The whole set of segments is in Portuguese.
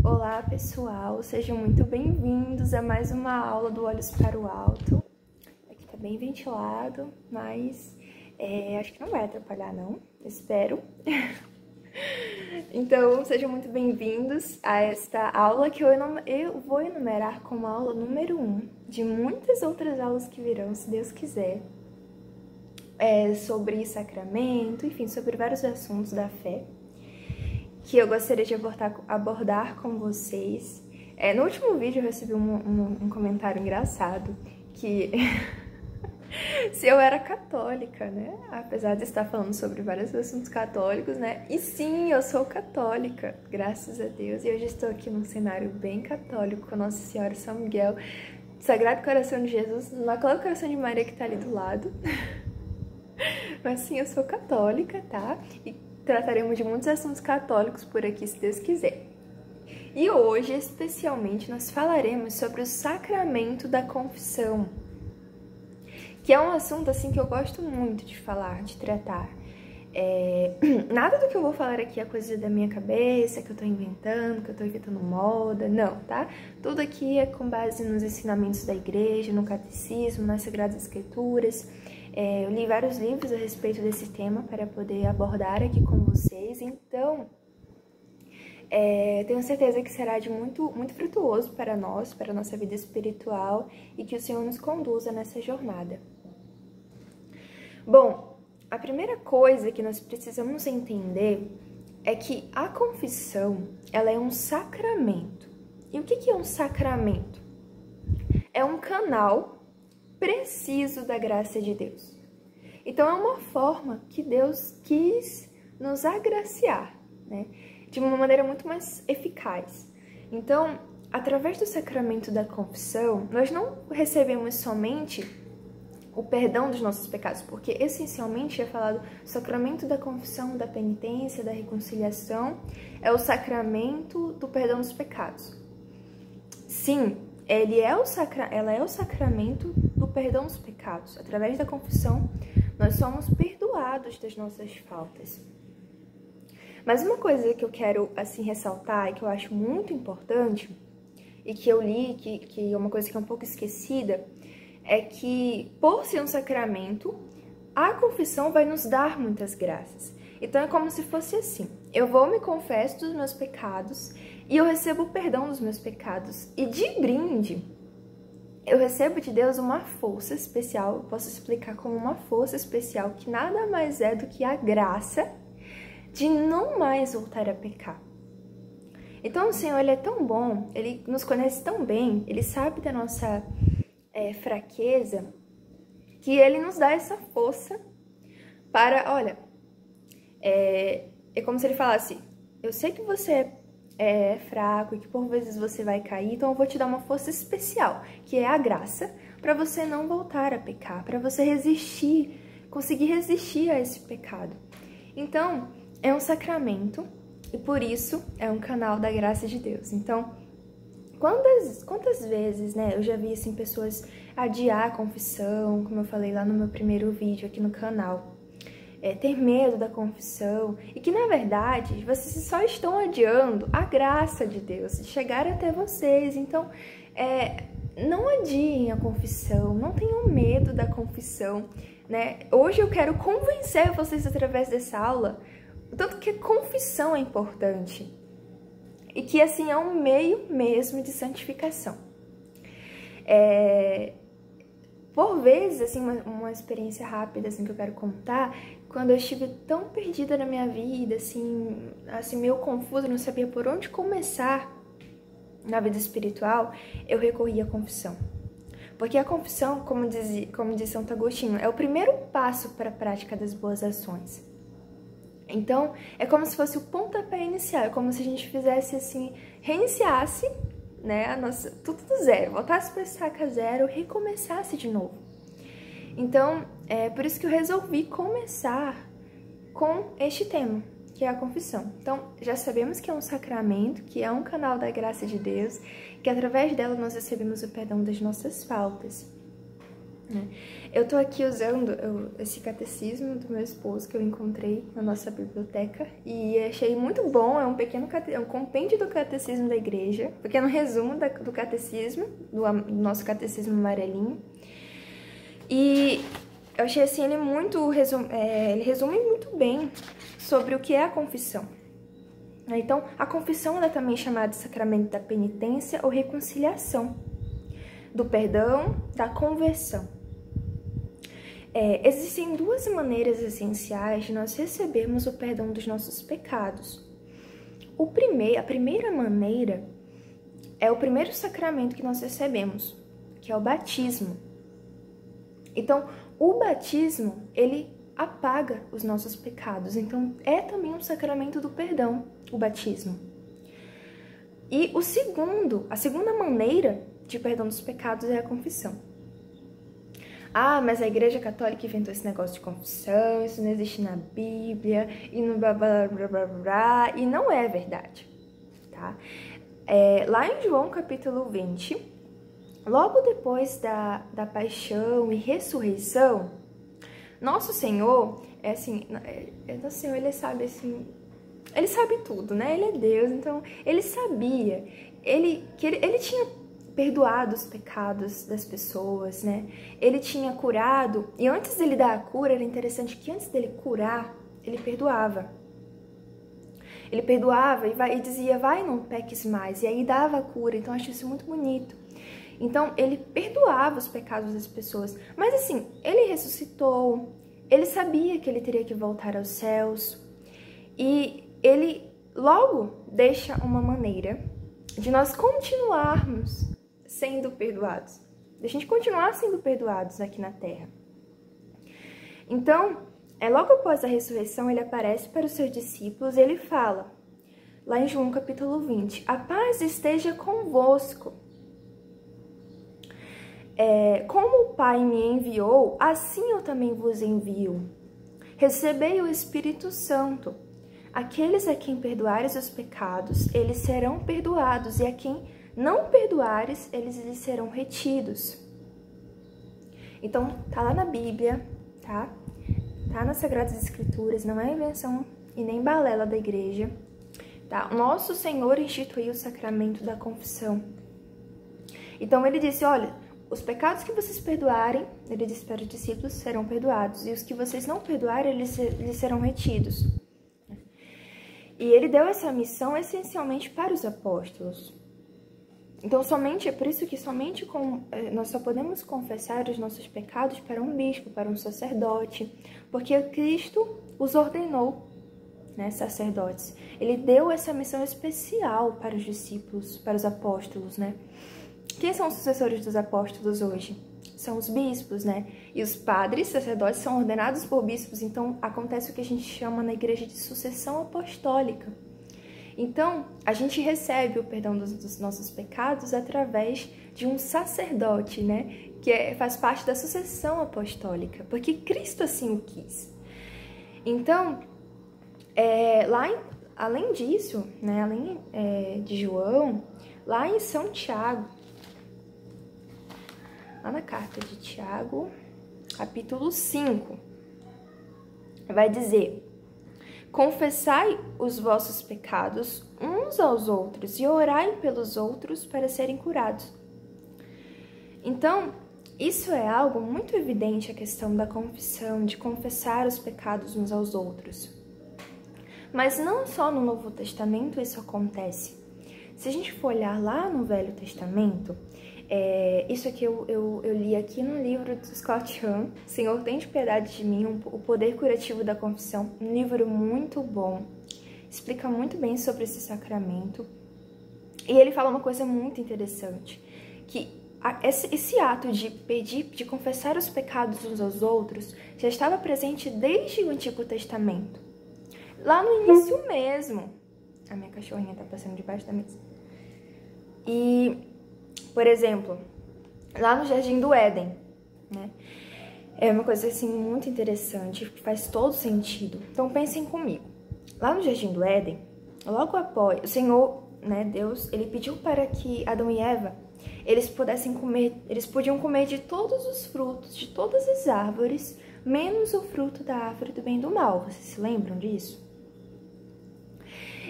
Olá pessoal, sejam muito bem-vindos a mais uma aula do Olhos para o Alto. Aqui tá bem ventilado, mas acho que não vai atrapalhar não, espero. Então, sejam muito bem-vindos a esta aula que eu vou enumerar como a aula número 1 de muitas outras aulas que virão, se Deus quiser. Sobre sacramento, enfim, sobre vários assuntos da fé que eu gostaria de abordar com vocês. No último vídeo eu recebi um comentário engraçado, que se eu era católica, né? Apesar de estar falando sobre vários assuntos católicos, né? E sim, eu sou católica, graças a Deus. E hoje estou aqui num cenário bem católico, com Nossa Senhora São Miguel, Sagrado Coração de Jesus, Imaculado Coração de Maria que tá ali do lado. Mas sim, eu sou católica, tá? E trataremos de muitos assuntos católicos por aqui, se Deus quiser. E hoje, especialmente, nós falaremos sobre o sacramento da confissão, que é um assunto, assim, que eu gosto muito de falar, de tratar. Nada do que eu vou falar aqui é coisa da minha cabeça, que eu tô inventando moda, não, tá? Tudo aqui é com base nos ensinamentos da igreja, no catecismo, nas Sagradas Escrituras. Eu li vários livros a respeito desse tema para poder abordar aqui com vocês, então tenho certeza que será de muito frutuoso para nós, para a nossa vida espiritual, e que o Senhor nos conduza nessa jornada. Bom, a primeira coisa que nós precisamos entender é que a confissão, ela é um sacramento. E o que é um sacramento? É um canal preciso da graça de Deus. Então, é uma forma que Deus quis nos agraciar, né? De uma maneira muito mais eficaz. Então, através do sacramento da confissão, nós não recebemos somente o perdão dos nossos pecados, porque essencialmente é falado o sacramento da confissão, da penitência, da reconciliação, é o sacramento do perdão dos pecados. Sim, ela é o sacramento do perdão dos pecados. Através da confissão, nós somos perdoados das nossas faltas. Mas uma coisa que eu quero, assim, ressaltar e que eu acho muito importante, e que eu li, que é uma coisa que é um pouco esquecida, é que, por ser um sacramento, a confissão vai nos dar muitas graças. Então, é como se fosse assim: eu me confesso dos meus pecados e eu recebo o perdão dos meus pecados. E de brinde, eu recebo de Deus uma força especial, eu posso explicar como uma força especial, que nada mais é do que a graça de não mais voltar a pecar. Então, o Senhor, Ele é tão bom, Ele nos conhece tão bem, Ele sabe da nossa fraqueza, que Ele nos dá essa força para, olha, é como se Ele falasse: eu sei que você é fraco e que por vezes você vai cair, então eu vou te dar uma força especial, que é a graça, para você não voltar a pecar, para você conseguir resistir a esse pecado. Então, é um sacramento e por isso é um canal da graça de Deus. Então, quantas vezes, né, eu já vi assim pessoas adiar a confissão, como eu falei lá no meu primeiro vídeo aqui no canal. Ter medo da confissão, e que, na verdade, vocês só estão adiando a graça de Deus de chegar até vocês. Então, não adiem a confissão, não tenham medo da confissão, né? Hoje eu quero convencer vocês através dessa aula, tanto que a confissão é importante, e que, assim, é um meio mesmo de santificação. Por vezes, assim, uma experiência rápida, assim, que eu quero contar, quando eu estive tão perdida na minha vida, assim meio confusa, não sabia por onde começar na vida espiritual, eu recorri à confissão. Porque a confissão, como diz Santo Agostinho, é o primeiro passo para a prática das boas ações. Então, é como se fosse o pontapé inicial, é como se a gente fizesse, assim, reiniciasse, né, tudo do zero, voltasse para estaca zero, recomeçasse de novo. Então, é por isso que eu resolvi começar com este tema, que é a confissão. Então, já sabemos que é um sacramento, que é um canal da graça de Deus, que através dela nós recebemos o perdão das nossas faltas. né? Eu tô aqui usando esse catecismo do meu esposo que eu encontrei na nossa biblioteca e achei muito bom. É um pequeno um compêndio do catecismo da igreja, um pequeno resumo do catecismo, do nosso catecismo amarelinho. E eu achei assim, ele ele resume muito bem sobre o que é a confissão. Então, a confissão ela é também chamada de sacramento da penitência ou reconciliação, do perdão, da conversão. Existem duas maneiras essenciais de nós recebermos o perdão dos nossos pecados. A primeira maneira é o primeiro sacramento que nós recebemos, que é o batismo. Então, o batismo, ele apaga os nossos pecados. Então, é também um sacramento do perdão, o batismo. E a segunda maneira de perdão dos pecados é a confissão. Ah, mas a Igreja Católica inventou esse negócio de confissão, isso não existe na Bíblia, e no blá blá blá blá blá, e não é verdade, tá? Lá em João capítulo 20, logo depois da paixão e ressurreição, nosso Senhor, nosso Senhor, ele sabe assim, ele sabe tudo, né? Ele é Deus, então ele sabia, ele tinha perdoado os pecados das pessoas, né? Ele tinha curado, e antes dele dar a cura, era interessante que antes dele curar, ele perdoava. Ele perdoava e dizia, vai, não peques mais, e aí dava a cura, então eu acho isso muito bonito. Então, ele perdoava os pecados das pessoas, mas assim, ele ressuscitou, ele sabia que ele teria que voltar aos céus, e ele logo deixa uma maneira de nós continuarmos sendo perdoados, de a gente continuar sendo perdoados aqui na Terra. Então, logo após a ressurreição, ele aparece para os seus discípulos e ele fala, lá em João capítulo 20, a paz esteja convosco. Como o Pai me enviou, assim eu também vos envio. Recebei o Espírito Santo. Aqueles a quem perdoares os pecados, eles serão perdoados, e a quem não perdoares, eles lhes serão retidos. Então, tá lá na Bíblia, tá? Tá nas Sagradas Escrituras, não é invenção e nem balela da igreja, tá? Nosso Senhor instituiu o sacramento da confissão. Então, ele disse, olha, os pecados que vocês perdoarem, ele disse para os discípulos, serão perdoados, e os que vocês não perdoarem, eles serão retidos. E ele deu essa missão essencialmente para os apóstolos. Então, é por isso que nós só podemos confessar os nossos pecados para um bispo, para um sacerdote, porque Cristo os ordenou, né, sacerdotes. Ele deu essa missão especial para os discípulos, para os apóstolos, né? Quem são os sucessores dos apóstolos hoje? São os bispos, né? E os padres, sacerdotes, são ordenados por bispos, então acontece o que a gente chama na igreja de sucessão apostólica. Então, a gente recebe o perdão dos nossos pecados através de um sacerdote, né? Que faz parte da sucessão apostólica, porque Cristo assim o quis. Então, além disso, né? Além de João, lá em São Tiago, lá na carta de Tiago, capítulo 5, vai dizer: confessai os vossos pecados uns aos outros e orai pelos outros para serem curados. Então, isso é algo muito evidente, a questão da confissão, de confessar os pecados uns aos outros. Mas não só no Novo Testamento isso acontece. Se a gente for olhar lá no Velho Testamento, isso aqui eu li aqui no livro do Scott Hahn, Senhor, tem piedade de mim, o poder curativo da confissão, um livro muito bom, explica muito bem sobre esse sacramento, e ele fala uma coisa muito interessante, que esse ato de de confessar os pecados uns aos outros, já estava presente desde o Antigo Testamento, lá no início mesmo. A minha cachorrinha tá passando debaixo da mesa. E, por exemplo, lá no Jardim do Éden, né? É uma coisa assim muito interessante, que faz todo sentido. Então pensem comigo. Lá no Jardim do Éden, logo após, o Senhor né, Deus, ele pediu para que Adão e Eva, eles podiam comer de todos os frutos, de todas as árvores, menos o fruto da árvore do bem e do mal. Vocês se lembram disso?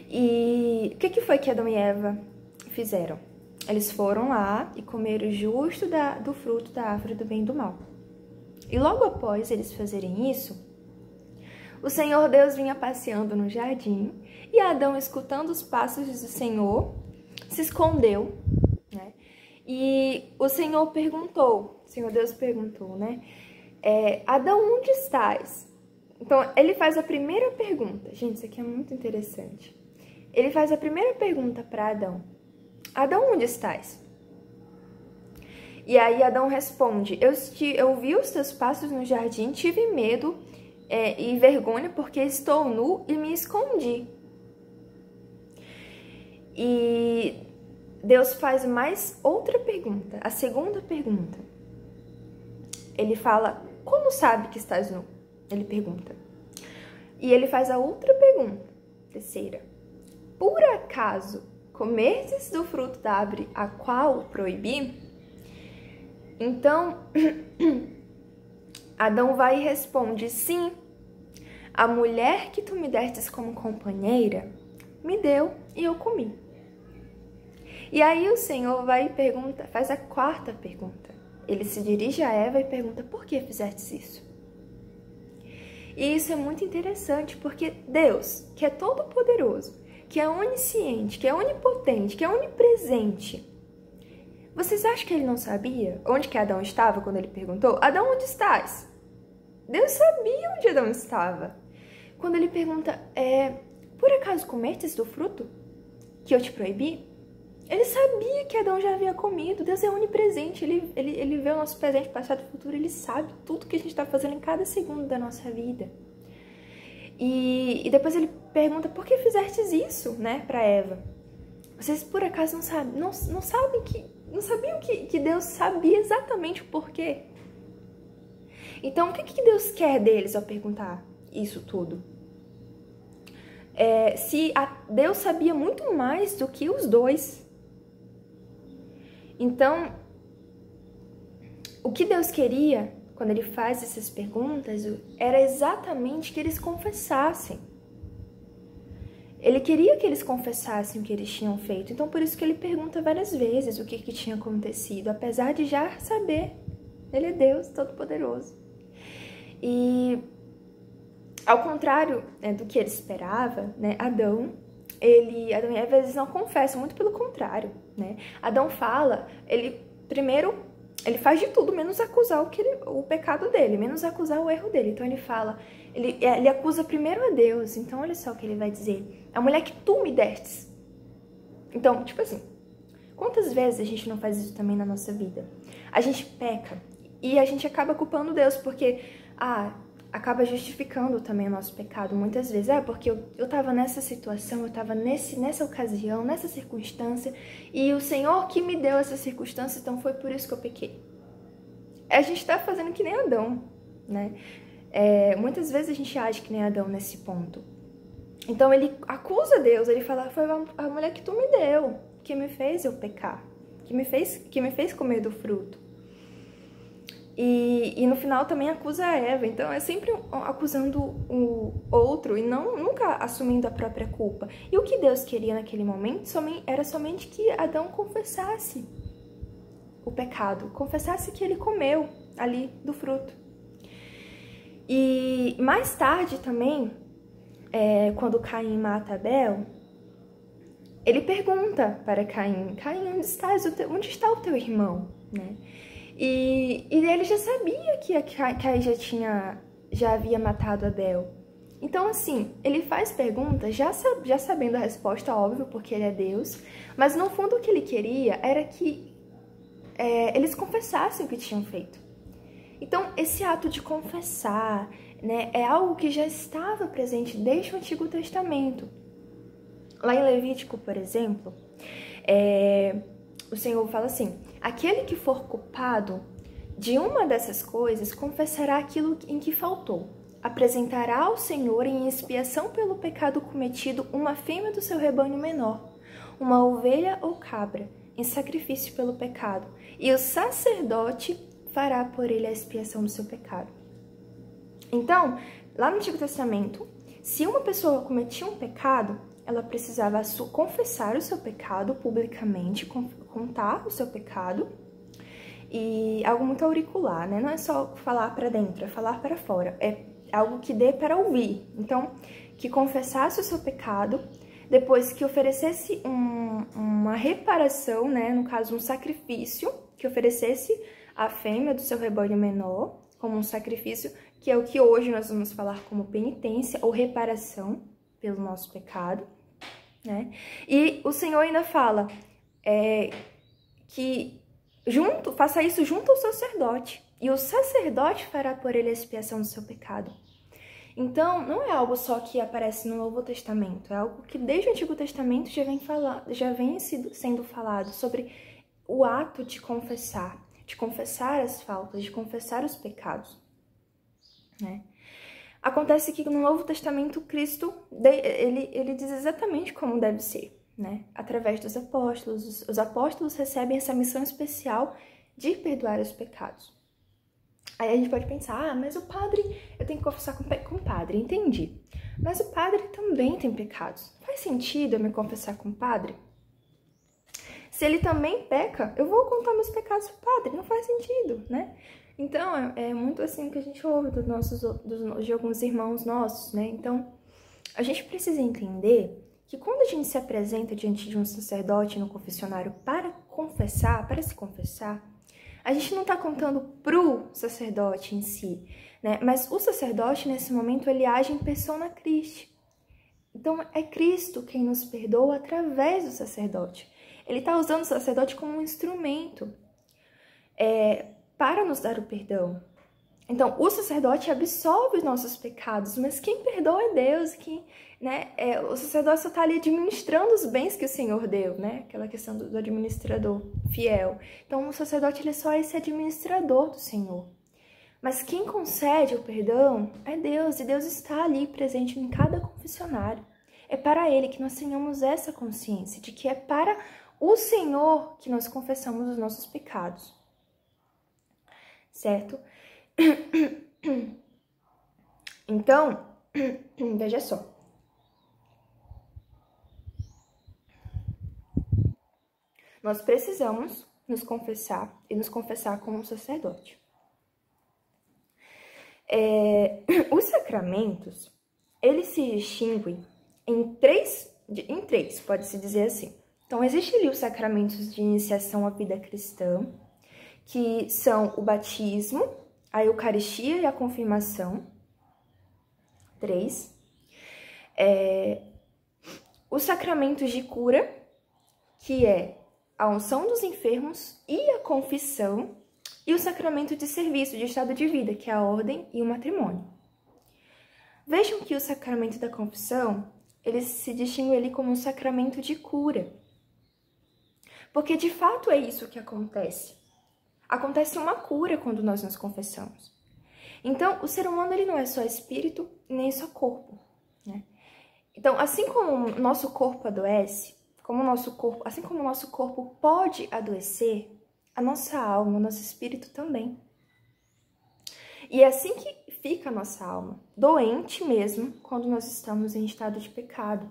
E o que foi que Adão e Eva fizeram? Eles foram lá e comeram justo do fruto da árvore do bem e do mal. E logo após eles fazerem isso, o Senhor Deus vinha passeando no jardim e Adão, escutando os passos do Senhor, se escondeu, né? E o Senhor Deus perguntou, né? Adão, onde estás? Então, ele faz a primeira pergunta. Gente, isso aqui é muito interessante. Ele faz a primeira pergunta para Adão. Adão, onde estás? E aí Adão responde, eu vi os teus passos no jardim, tive medo e vergonha porque estou nu e me escondi. E Deus faz mais outra pergunta, a segunda pergunta. Ele fala, como sabe que estás nu? Ele pergunta. E ele faz a outra pergunta, terceira. Por acaso comestes do fruto da árvore a qual proibi? Então, Adão vai e responde, sim, a mulher que tu me destes como companheira me deu e eu comi. E aí o Senhor vai e pergunta, faz a quarta pergunta. Ele se dirige a Eva e pergunta, por que fizestes isso? E isso é muito interessante, porque Deus, que é todo poderoso, que é onisciente, que é onipotente, que é onipresente, vocês acham que ele não sabia onde que Adão estava quando ele perguntou? Adão, onde estás? Deus sabia onde Adão estava. Quando ele pergunta, por acaso comestes do fruto que eu te proibi? Ele sabia que Adão já havia comido. Deus é onipresente, ele vê o nosso presente, passado e futuro, ele sabe tudo que a gente está fazendo em cada segundo da nossa vida. E depois ele pergunta, por que fizestes isso, né, para Eva? Vocês por acaso não sabiam que Deus sabia exatamente o porquê? Então, o que Deus quer deles ao perguntar isso tudo? Deus sabia muito mais do que os dois. Então, o que Deus queria, quando ele faz essas perguntas, era exatamente que eles confessassem. Ele queria que eles confessassem o que eles tinham feito. Então, por isso que ele pergunta várias vezes o que tinha acontecido, apesar de já saber. Ele é Deus Todo-Poderoso. E, ao contrário, né, do que ele esperava, né, Adão e Eva, eles não confessam, muito pelo contrário, né? Adão fala, ele faz de tudo, menos acusar o pecado dele, menos acusar o erro dele. Então ele fala, ele acusa primeiro a Deus. Então olha só o que ele vai dizer, a mulher que tu me destes. Então, tipo assim, quantas vezes a gente não faz isso também na nossa vida? A gente peca e a gente acaba culpando Deus, porque, acaba justificando também o nosso pecado muitas vezes. Porque eu tava nessa situação, eu tava nessa ocasião, nessa circunstância, e o Senhor que me deu essa circunstância, então foi por isso que eu pequei. A gente tá fazendo que nem Adão, né? Muitas vezes a gente age que nem Adão nesse ponto. Então ele acusa Deus, ele fala, foi a mulher que tu me deu, que me fez eu pecar, que me fez comer do fruto. E no final também acusa a Eva, então é sempre acusando o outro e nunca assumindo a própria culpa. E o que Deus queria naquele momento era somente que Adão confessasse o pecado, confessasse que ele comeu ali do fruto. E mais tarde também, quando Caim mata Abel, ele pergunta para Caim, onde está o teu irmão, né? E ele já sabia que Caim já havia matado Abel. Então, assim, ele faz perguntas já sabendo a resposta, óbvio, porque ele é Deus. Mas, no fundo, o que ele queria era que eles confessassem o que tinham feito. Então, esse ato de confessar, né, é algo que já estava presente desde o Antigo Testamento. Lá em Levítico, por exemplo, o Senhor fala assim, aquele que for culpado de uma dessas coisas confessará aquilo em que faltou. Apresentará ao Senhor em expiação pelo pecado cometido uma fêmea do seu rebanho menor, uma ovelha ou cabra em sacrifício pelo pecado, e o sacerdote fará por ele a expiação do seu pecado. Então, lá no Antigo Testamento, se uma pessoa cometia um pecado, ela precisava confessar o seu pecado publicamente, contar o seu pecado, e algo muito auricular, né? Não é só falar para dentro, é falar para fora, é algo que dê para ouvir. Então, que confessasse o seu pecado, depois que oferecesse uma reparação, né? No caso, um sacrifício, que oferecesse a fêmea do seu rebanho menor, como um sacrifício, que é o que hoje nós vamos falar como penitência ou reparação pelo nosso pecado, né? E o Senhor ainda fala que faça isso junto ao sacerdote, e o sacerdote fará por ele a expiação do seu pecado. Então, não é algo só que aparece no Novo Testamento, é algo que desde o Antigo Testamento já vem sendo falado sobre o ato de confessar as faltas, de confessar os pecados, né? Acontece que no Novo Testamento, Cristo, ele diz exatamente como deve ser, né? Através dos apóstolos. Os apóstolos recebem essa missão especial de perdoar os pecados. Aí a gente pode pensar, mas o padre, eu tenho que confessar com o padre, entendi. Mas o padre também tem pecados. Faz sentido eu me confessar com o padre? Se ele também peca, eu vou contar meus pecados pro padre, não faz sentido, né? Então, é muito assim que a gente ouve de alguns irmãos nossos, né? Então, a gente precisa entender que quando a gente se apresenta diante de um sacerdote no confessionário para se confessar, a gente não está contando pro sacerdote em si, né? Mas o sacerdote, nesse momento, ele age em persona Christi. Então, é Cristo quem nos perdoa através do sacerdote. Ele está usando o sacerdote como um instrumento para nos dar o perdão. Então, o sacerdote absolve os nossos pecados, mas quem perdoa é Deus, o sacerdote só está ali administrando os bens que o Senhor deu, né? Aquela questão do administrador fiel. Então, o sacerdote ele é só esse administrador do Senhor. Mas quem concede o perdão é Deus, e Deus está ali presente em cada confessionário. É para Ele que nós tenhamos essa consciência de que é para o Senhor que nós confessamos os nossos pecados. Certo? Então, veja só. Nós precisamos nos confessar e nos confessar como um sacerdote. Os sacramentos, eles se distinguem em três, pode-se dizer assim. Então, existem ali os sacramentos de iniciação à vida cristã, que são o batismo, a Eucaristia e a confirmação. 3. Os sacramentos de cura, que é a unção dos enfermos e a confissão, e o sacramento de serviço, de estado de vida, que é a ordem e o matrimônio. Vejam que o sacramento da confissão, eles se distinguem ali como um sacramento de cura. Porque, de fato, é isso que acontece. Acontece uma cura quando nós nos confessamos. Então, o ser humano ele não é só espírito, nem só corpo, né? Então, assim como o nosso corpo adoece, assim como o nosso corpo pode adoecer, a nossa alma, o nosso espírito também. E é assim que fica a nossa alma, doente mesmo, quando nós estamos em estado de pecado,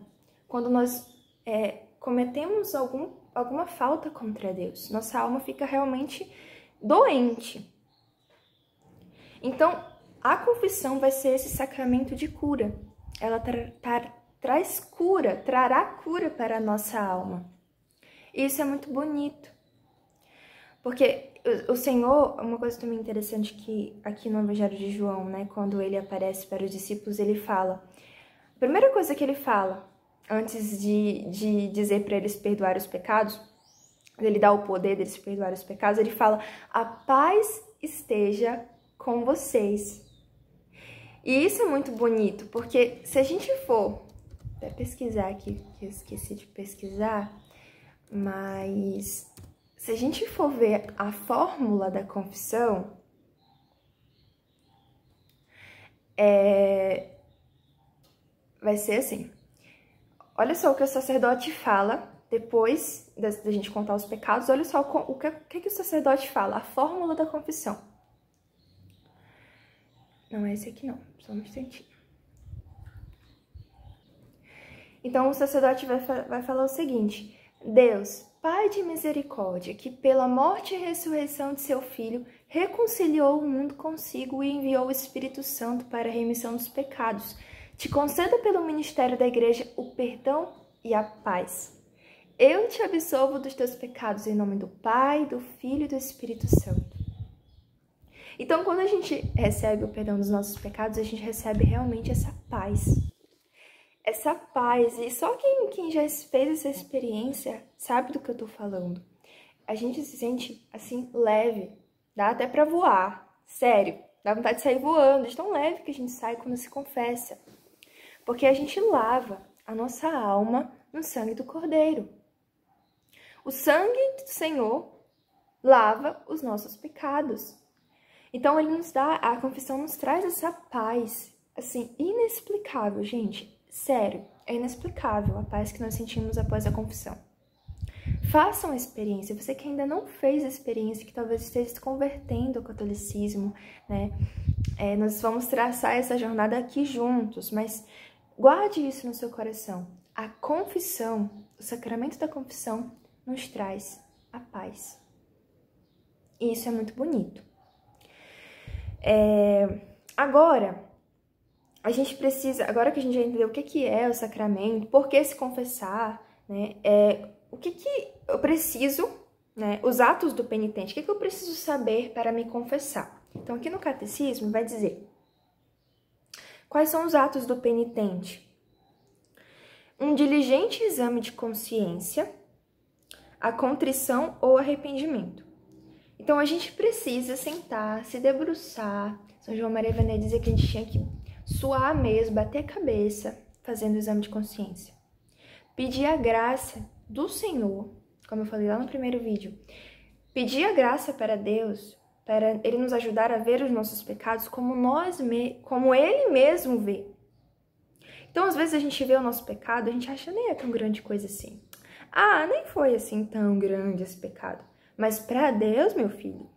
quando nós cometemos alguma falta contra Deus. Nossa alma fica realmente doente. Então, a confissão vai ser esse sacramento de cura. Ela traz cura, trará cura para a nossa alma. E isso é muito bonito. Porque o Senhor, uma coisa também interessante que aqui no Evangelho de João, né, quando ele aparece para os discípulos, ele fala, a primeira coisa que ele fala, antes de dizer para eles perdoar os pecados, ele dá o poder deles perdoar os pecados, ele fala, a paz esteja com vocês. E isso é muito bonito, porque se a gente for, até pesquisar aqui, que eu esqueci de pesquisar, mas se a gente for ver a fórmula da confissão, vai ser assim. Olha só o que o sacerdote fala depois da gente contar os pecados, olha só o que o sacerdote fala, a fórmula da confissão. Não é esse aqui não, só um instantinho. Então o sacerdote vai falar o seguinte: Deus, Pai de misericórdia, que pela morte e ressurreição de seu Filho reconciliou o mundo consigo e enviou o Espírito Santo para a remissão dos pecados, te conceda pelo ministério da Igreja o perdão e a paz. Eu te absolvo dos teus pecados em nome do Pai, do Filho e do Espírito Santo. Então, quando a gente recebe o perdão dos nossos pecados, a gente recebe realmente essa paz. Essa paz, e só quem já fez essa experiência sabe do que eu tô falando. A gente se sente, assim, leve, dá até pra voar, sério, dá vontade de sair voando, de tão leve que a gente sai quando se confessa. Porque a gente lava a nossa alma no sangue do Cordeiro. O sangue do Senhor lava os nossos pecados. Então, a confissão nos traz essa paz, assim, inexplicável, gente. Sério, é inexplicável a paz que nós sentimos após a confissão. Façam a experiência, você que ainda não fez a experiência, que talvez esteja se convertendo ao catolicismo, né? Nós vamos traçar essa jornada aqui juntos, mas guarde isso no seu coração. A confissão, o sacramento da confissão, nos traz a paz. E isso é muito bonito. Agora, a gente precisa, agora que a gente já entendeu o que é o sacramento, por que se confessar, né? O que eu preciso, né? Os atos do penitente, o que eu preciso saber para me confessar? Então, aqui no catecismo vai dizer: quais são os atos do penitente? Um diligente exame de consciência, a contrição ou arrependimento. Então, a gente precisa sentar, se debruçar. São João Maria Vianney dizia que a gente tinha que suar mesmo, bater a cabeça, fazendo o exame de consciência. Pedir a graça do Senhor, como eu falei lá no primeiro vídeo. Pedir a graça para Deus, para Ele nos ajudar a ver os nossos pecados como Ele mesmo vê. Então, às vezes a gente vê o nosso pecado, a gente acha nem é tão grande coisa assim. Ah, nem foi assim tão grande esse pecado. Mas para Deus, meu filho,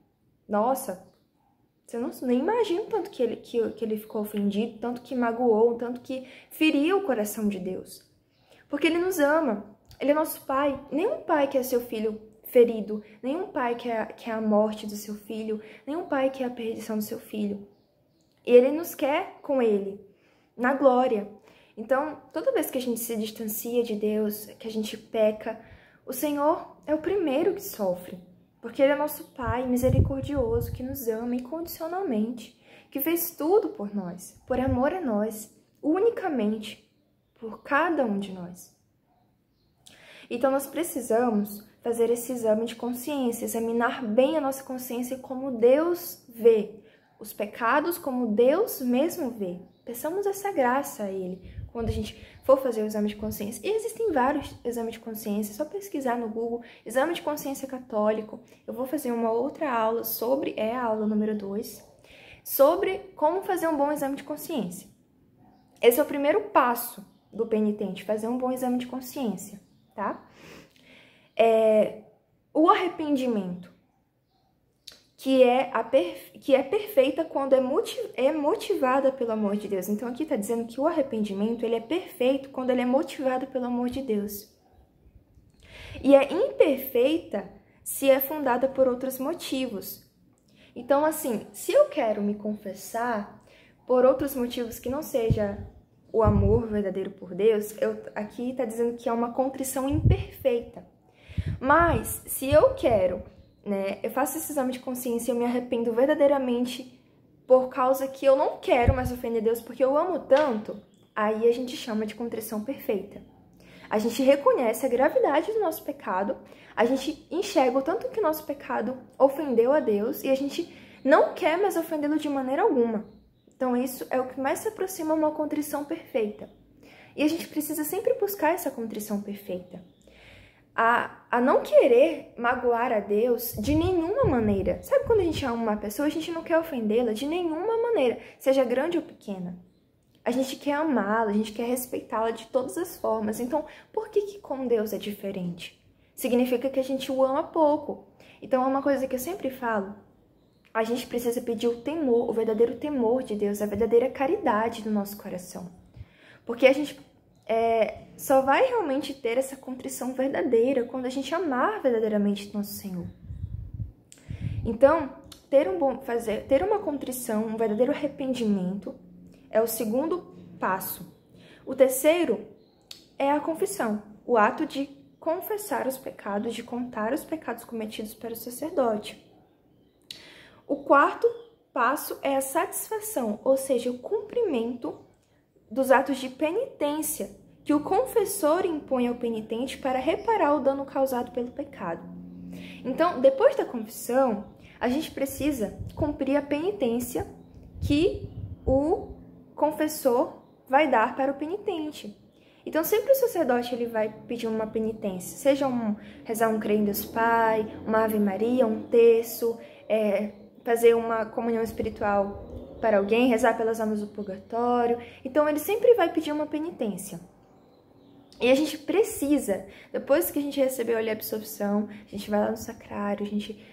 nossa, você nem imagina o tanto que ele ficou ofendido, tanto que magoou, tanto que feriu o coração de Deus. Porque Ele nos ama, Ele é nosso Pai. Nenhum pai quer seu filho ferido, nenhum pai quer a morte do seu filho, nenhum pai quer a perdição do seu filho. E Ele nos quer com Ele, na glória. Então, toda vez que a gente se distancia de Deus, que a gente peca, o Senhor é o primeiro que sofre, porque Ele é nosso Pai misericordioso, que nos ama incondicionalmente, que fez tudo por nós, por amor a nós, unicamente, por cada um de nós. Então, nós precisamos fazer esse exame de consciência, examinar bem a nossa consciência como Deus vê, os pecados como Deus mesmo vê. Peçamos essa graça a Ele quando a gente for fazer o exame de consciência. E existem vários exames de consciência, é só pesquisar no Google, exame de consciência católico. Eu vou fazer uma outra aula sobre, a aula número 2, sobre como fazer um bom exame de consciência. Esse é o primeiro passo do penitente, fazer um bom exame de consciência, tá? O arrependimento, que é perfeita quando é motivada pelo amor de Deus. Então, aqui está dizendo que o arrependimento ele é perfeito quando ele é motivado pelo amor de Deus. E é imperfeita se é fundada por outros motivos. Então, assim, se eu quero me confessar por outros motivos que não seja o amor verdadeiro por Deus, aqui está dizendo que é uma contrição imperfeita. Mas, se eu quero, né, eu faço esse exame de consciência e eu me arrependo verdadeiramente por causa que eu não quero mais ofender Deus, porque eu amo tanto, aí a gente chama de contrição perfeita. A gente reconhece a gravidade do nosso pecado, a gente enxerga o tanto que o nosso pecado ofendeu a Deus e a gente não quer mais ofendê-lo de maneira alguma. Então isso é o que mais se aproxima a uma contrição perfeita. E a gente precisa sempre buscar essa contrição perfeita. A não querer magoar a Deus de nenhuma maneira. Sabe quando a gente ama uma pessoa, a gente não quer ofendê-la de nenhuma maneira, seja grande ou pequena. A gente quer amá-la, a gente quer respeitá-la de todas as formas. Então, por que com Deus é diferente? Significa que a gente o ama pouco. Então, é uma coisa que eu sempre falo. A gente precisa pedir o temor, o verdadeiro temor de Deus, a verdadeira caridade do nosso coração. Porque a gente só vai realmente ter essa contrição verdadeira quando a gente amar verdadeiramente nosso Senhor. Então, ter uma contrição, um verdadeiro arrependimento é o segundo passo. O terceiro é a confissão, o ato de confessar os pecados, de contar os pecados cometidos pelo sacerdote. O quarto passo é a satisfação, ou seja, o cumprimento dos atos de penitência que o confessor impõe ao penitente para reparar o dano causado pelo pecado. Então, depois da confissão, a gente precisa cumprir a penitência que o confessor vai dar para o penitente. Então, sempre o sacerdote ele vai pedir uma penitência, seja rezar um Creio em Deus Pai, uma Ave Maria, um terço, fazer uma comunhão espiritual para alguém, rezar pelas almas do purgatório. Então, ele sempre vai pedir uma penitência. E a gente precisa, depois que a gente recebeu ali a absolvição, a gente vai lá no sacrário, a gente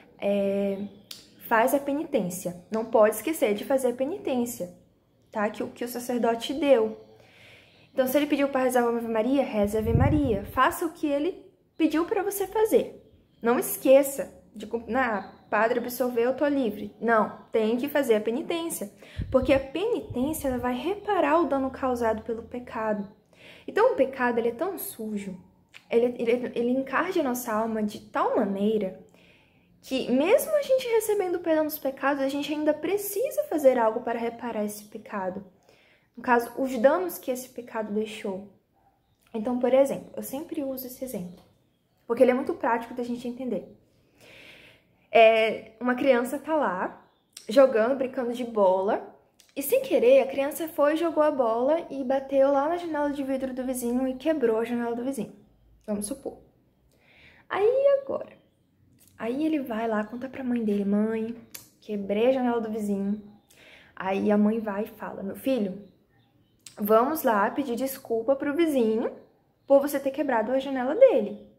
faz a penitência. Não pode esquecer de fazer a penitência, tá? Que o sacerdote deu. Então, se ele pediu para rezar uma Ave Maria, reze a Ave Maria. Faça o que ele pediu para você fazer. Não esqueça de padre absolveu, eu tô livre. Não, tem que fazer a penitência. Porque a penitência ela vai reparar o dano causado pelo pecado. Então, o pecado ele é tão sujo, ele encarde a nossa alma de tal maneira que, mesmo a gente recebendo o perdão dos pecados, a gente ainda precisa fazer algo para reparar esse pecado. No caso, os danos que esse pecado deixou. Então, por exemplo, eu sempre uso esse exemplo, porque ele é muito prático da gente entender. Uma criança tá lá, jogando, brincando de bola, e sem querer, a criança foi, jogou a bola e bateu lá na janela de vidro do vizinho e quebrou a janela do vizinho. Vamos supor. Aí ele vai lá, conta pra mãe dele, mãe, quebrei a janela do vizinho. Aí a mãe vai e fala, meu filho, vamos lá pedir desculpa pro vizinho por você ter quebrado a janela dele.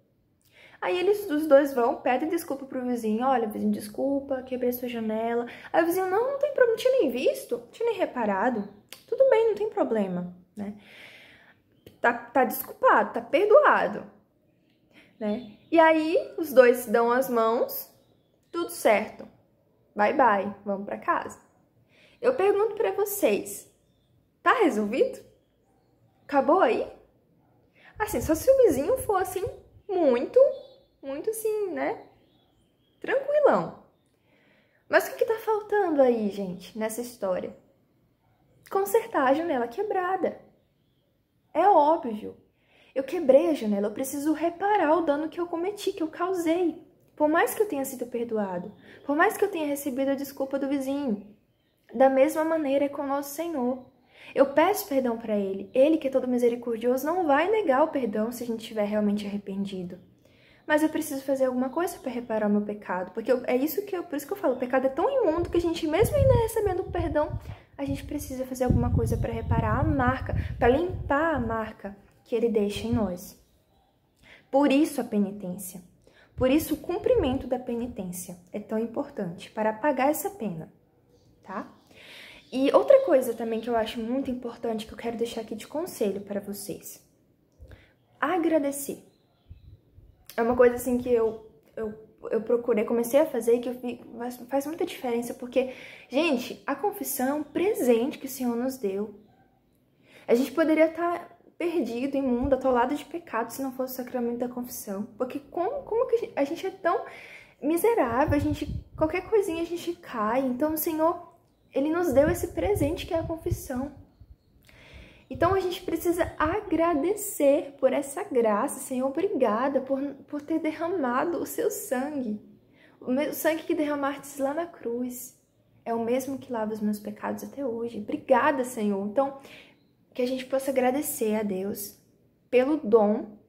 Aí os dois vão, pedem desculpa pro vizinho. Olha, vizinho, desculpa, quebrei sua janela. Aí o vizinho, não tem problema, não tinha nem visto, não tinha nem reparado. Tudo bem, não tem problema, né? Tá desculpado, tá perdoado, né? E aí os dois dão as mãos, tudo certo. Bye, bye, vamos pra casa. Eu pergunto pra vocês, tá resolvido? Acabou aí? Assim, só se o vizinho for assim, muito assim, né? Tranquilão. Mas o que tá faltando aí, gente, nessa história? Consertar a janela quebrada. É óbvio. Eu quebrei a janela, eu preciso reparar o dano que eu cometi, que eu causei. Por mais que eu tenha sido perdoado, por mais que eu tenha recebido a desculpa do vizinho. Da mesma maneira é com o nosso Senhor. Eu peço perdão para Ele. Ele, que é todo misericordioso, não vai negar o perdão se a gente estiver realmente arrependido. Mas eu preciso fazer alguma coisa para reparar o meu pecado. Porque por isso que eu falo, o pecado é tão imundo que a gente, mesmo ainda recebendo o perdão, a gente precisa fazer alguma coisa para reparar a marca, para limpar a marca que Ele deixa em nós. Por isso a penitência. Por isso o cumprimento da penitência é tão importante, para apagar essa pena, tá? E outra coisa também que eu acho muito importante, que eu quero deixar aqui de conselho para vocês. Agradecer. É uma coisa assim que eu procurei, comecei a fazer e que eu vi, faz muita diferença, porque, gente, a confissão é um presente que o Senhor nos deu. A gente poderia estar perdido, imundo, atolado de pecado se não fosse o sacramento da confissão. Porque como que a gente é tão miserável, qualquer coisinha a gente cai. Então o Senhor, Ele nos deu esse presente que é a confissão. Então a gente precisa agradecer por essa graça. Senhor, obrigada por ter derramado o seu sangue. O sangue que derramaste lá na cruz é o mesmo que lava os meus pecados até hoje. Obrigada, Senhor. Então, que a gente possa agradecer a Deus pelo dom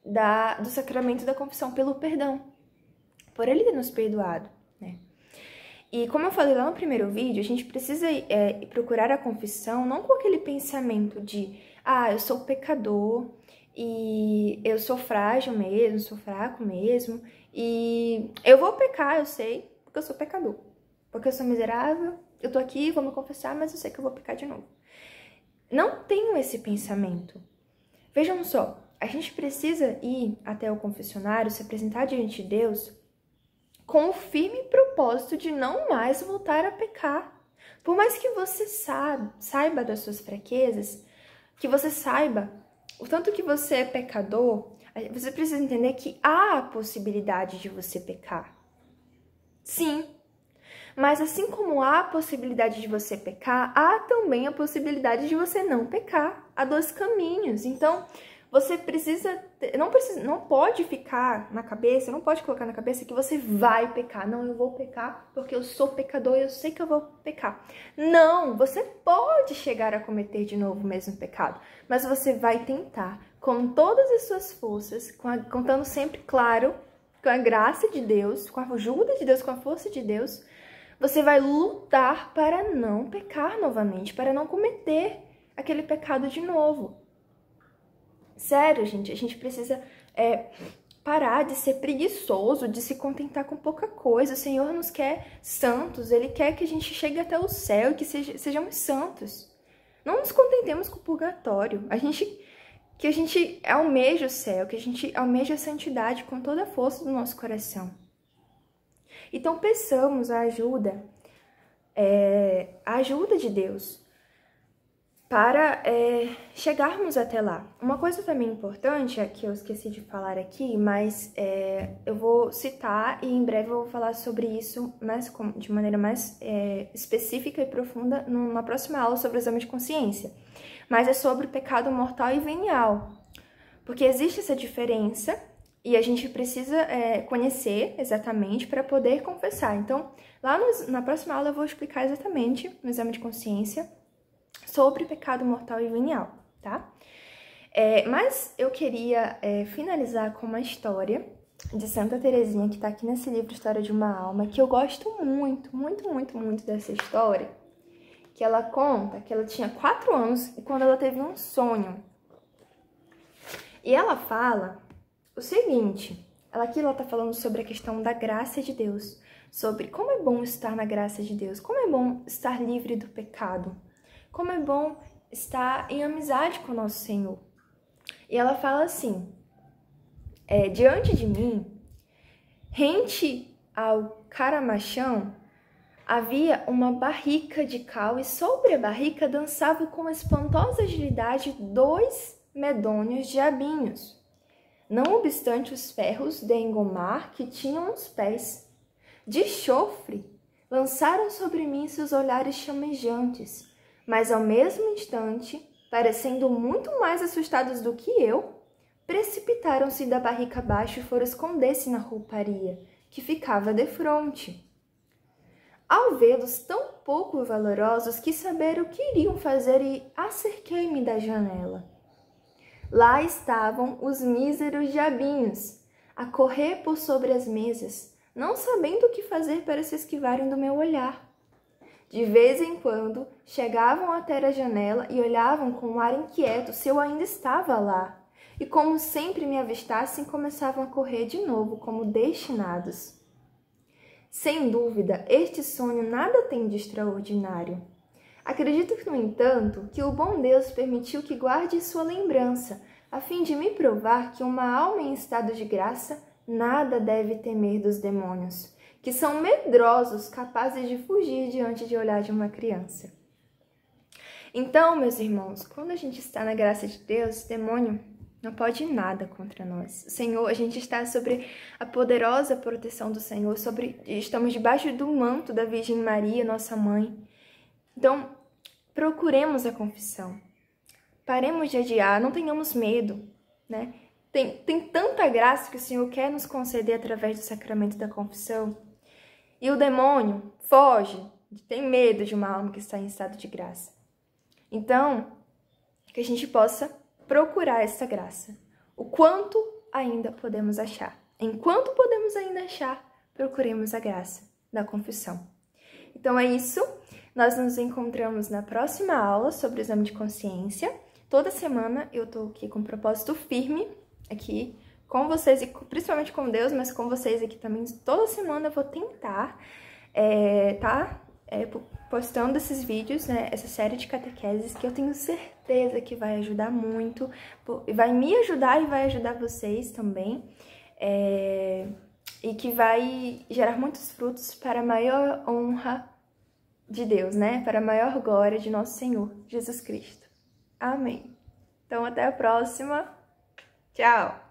do sacramento da confissão, pelo perdão, por Ele ter nos perdoado, né? E como eu falei lá no primeiro vídeo, a gente precisa procurar a confissão não com aquele pensamento de eu sou pecador e eu sou frágil mesmo, sou fraco mesmo e eu vou pecar, eu sei, porque eu sou pecador. Porque eu sou miserável, eu tô aqui, vou me confessar, mas eu sei que eu vou pecar de novo. Não tenho esse pensamento. Vejam só, a gente precisa ir até o confessionário, se apresentar diante de Deus com o firme propósito de não mais voltar a pecar. Por mais que você saiba das suas fraquezas, que você saiba o tanto que você é pecador, você precisa entender que há a possibilidade de você pecar. Sim. Mas assim como há a possibilidade de você pecar, há também a possibilidade de você não pecar. Há dois caminhos. Então, você não pode ficar na cabeça, não pode colocar na cabeça que você vai pecar. Não, eu vou pecar porque eu sou pecador e eu sei que eu vou pecar. Não, você pode chegar a cometer de novo o mesmo pecado, mas você vai tentar com todas as suas forças, contando sempre, claro, com a graça de Deus, com a ajuda de Deus, com a força de Deus. Você vai lutar para não pecar novamente, para não cometer aquele pecado de novo. Sério, gente, a gente precisa parar de ser preguiçoso, de se contentar com pouca coisa. O Senhor nos quer santos, Ele quer que a gente chegue até o céu e que sejamos santos. Não nos contentemos com o purgatório. Que a gente almeja o céu, que a gente almeja a santidade com toda a força do nosso coração. Então, peçamos a ajuda de Deus para chegarmos até lá. Uma coisa também importante, que eu esqueci de falar aqui, mas eu vou citar e em breve eu vou falar sobre isso de maneira mais específica e profunda numa próxima aula sobre o exame de consciência. Mas é sobre pecado mortal e venial, porque existe essa diferença. E a gente precisa conhecer exatamente para poder confessar. Então, lá na próxima aula eu vou explicar exatamente, no exame de consciência, sobre pecado mortal e venial, tá? Mas eu queria finalizar com uma história de Santa Teresinha, que está aqui nesse livro História de uma Alma, que eu gosto muito, muito, muito, muito dessa história, que ela conta que ela tinha 4 anos e quando ela teve um sonho. E ela fala o seguinte, aqui ela tá falando sobre a questão da graça de Deus, sobre como é bom estar na graça de Deus, como é bom estar livre do pecado, como é bom estar em amizade com o nosso Senhor. E ela fala assim, diante de mim, rente ao caramachão, havia uma barrica de cal e sobre a barrica dançavam com espantosa agilidade 2 medonhos diabinhos. Não obstante os ferros de engomar que tinham os pés de chofre, lançaram sobre mim seus olhares chamejantes, mas ao mesmo instante, parecendo muito mais assustados do que eu, precipitaram-se da barrica abaixo e foram esconder-se na rouparia, que ficava defronte. Ao vê-los tão pouco valorosos, quis saber o que iriam fazer e acerquei-me da janela. Lá estavam os míseros diabinhos, a correr por sobre as mesas, não sabendo o que fazer para se esquivarem do meu olhar. De vez em quando, chegavam até a janela e olhavam com um ar inquieto se eu ainda estava lá, e como sempre me avistassem, começavam a correr de novo, como destinados. Sem dúvida, este sonho nada tem de extraordinário. Acredito, no entanto, que o bom Deus permitiu que guarde sua lembrança, a fim de me provar que uma alma em estado de graça nada deve temer dos demônios, que são medrosos, capazes de fugir diante de olhar de uma criança. Então, meus irmãos, quando a gente está na graça de Deus, o demônio não pode nada contra nós. O Senhor, a gente está sobre a poderosa proteção do Senhor, estamos debaixo do manto da Virgem Maria, nossa mãe. Então, procuremos a confissão. Paremos de adiar, não tenhamos medo, né? Tem tanta graça que o Senhor quer nos conceder através do sacramento da confissão. E o demônio foge, tem medo de uma alma que está em estado de graça. Então, que a gente possa procurar essa graça. O quanto ainda podemos achar. Enquanto podemos ainda achar, procuremos a graça da confissão. Então é isso. Nós nos encontramos na próxima aula sobre o exame de consciência. Toda semana eu tô aqui com um propósito firme, aqui com vocês, e principalmente com Deus, mas com vocês aqui também. Toda semana eu vou tentar, postando esses vídeos, né, essa série de catequeses, que eu tenho certeza que vai ajudar muito, vai me ajudar e vai ajudar vocês também, e que vai gerar muitos frutos para a maior honra de Deus, né? Para a maior glória de nosso Senhor Jesus Cristo. Amém. Então, até a próxima. Tchau!